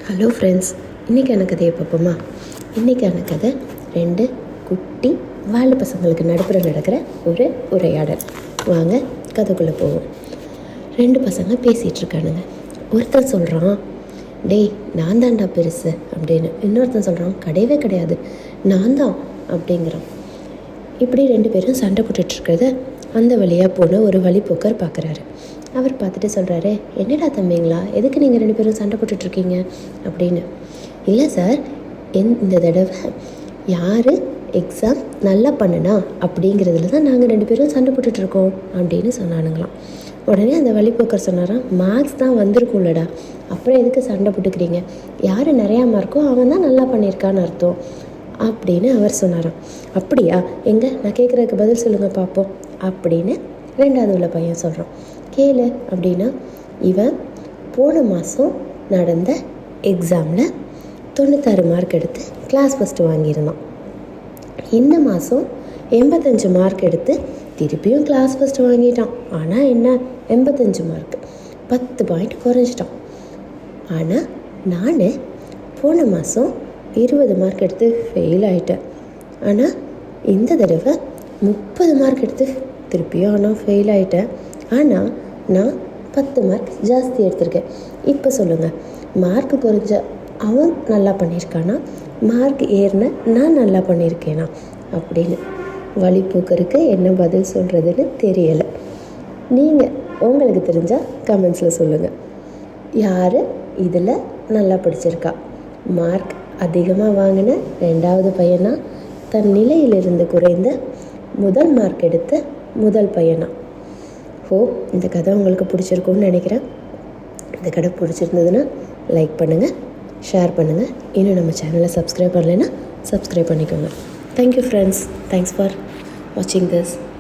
Hello friends, இன்றைக்கான கதையை பார்ப்போமா? இன்றைக்கான கதை 2 குட்டி வாழை பசங்களுக்கு நடுப்புற நடக்கிற ஒரு உரையாடல். வாங்க கதைக்குள்ளே போவோம். 2 பசங்க பேசிகிட்ருக்கானுங்க. ஒருத்தன் சொல்கிறான், டேய் நான் தான்டா பெருசு அப்படின்னு. இன்னொருத்தன் சொல்கிறான், கிடையவே கிடையாது நான் தான் அப்படிங்கிறான். இப்படி 2 பேரும் சண்டை போட்டுட்ருக்கிறத அந்த வழியாக போன ஒரு வழிப்போக்கர் பார்க்குறாரு. அவர் பார்த்துட்டு சொல்கிறாரு, என்னடா தம்பிங்களா, எதுக்கு நீங்கள் 2 பேரும் சண்டை போட்டுட்ருக்கீங்க அப்படின்னு. இல்லை சார், இந்த தடவை யார் எக்ஸாம் நல்லா பண்ணுனா அப்படிங்கிறதுல தான் நாங்கள் 2 பேரும் சண்டை போட்டுட்ருக்கோம் அப்படின்னு சொன்னானுங்களாம். உடனே அந்த வழிப்போக்கர் சொன்னாராம், மார்க்ஸ் தான் வந்திருக்கும்லடா, அப்புறம் எதுக்கு சண்டை போட்டுக்கிறீங்க? யார் நிறையா மார்க்கோ அவன் தான் நல்லா பண்ணியிருக்கான்னு அர்த்தம் அப்படின்னு அவர் சொன்னாராம். அப்படியா, எங்கே நான் கேட்குறதுக்கு பதில் சொல்லுங்கள் பார்ப்போம் அப்படின்னு 2வது உள்ள பையன் சொல்கிறான். கேளு அப்படின்னா, இவன் போன மாதம் நடந்த எக்ஸாமில் 96 மார்க் எடுத்து கிளாஸ் ஃபஸ்ட்டு வாங்கியிருந்தான். இந்த மாதம் 85 மார்க் எடுத்து திருப்பியும் கிளாஸ் ஃபஸ்ட்டு வாங்கிட்டான். ஆனால் என்ன, 85 மார்க் 10 பாயிண்ட் குறைஞ்சிட்டான். ஆனால் நான் போன மாதம் 20 மார்க் எடுத்து ஃபெயில் ஆகிட்டேன். ஆனால் இந்த தடவை 30 மார்க் எடுத்து திருப்பியும் ஆனால் ஃபெயில் ஆகிட்டேன். ஆனால் நான் 10 மார்க் ஜாஸ்தி எடுத்திருக்கேன். இப்போ சொல்லுங்கள், மார்க் குறைஞ்ச அவன் நல்லா பண்ணியிருக்கானா, மார்க் ஏறின நான் நல்லா பண்ணியிருக்கேனா அப்படின்னு. வழிப்போக்கருக்கு என்ன பதில் சொல்கிறதுன்னு தெரியலை. நீங்கள் உங்களுக்கு தெரிஞ்சால் கமெண்ட்ஸில் சொல்லுங்கள். யார் இதில் நல்லா படிச்சிருக்கா? மார்க் அதிகமாக வாங்கின 2வது பையனா, தன் நிலையிலிருந்து குறைந்த முதல் மார்க் எடுத்த முதல் பையனா? இந்த கதை உங்களுக்கு பிடிச்சிருக்கும்னு நினைக்கிறேன். இந்த கதை பிடிச்சிருந்ததுன்னா லைக் பண்ணுங்கள், ஷேர் பண்ணுங்கள். இன்னும் நம்ம சேனலை சப்ஸ்கிரைப் பண்ணலைன்னா சப்ஸ்கிரைப் பண்ணிக்கோங்க. தேங்க்யூ ஃப்ரெண்ட்ஸ், தேங்க்ஸ் ஃபார் வாட்சிங் திஸ்.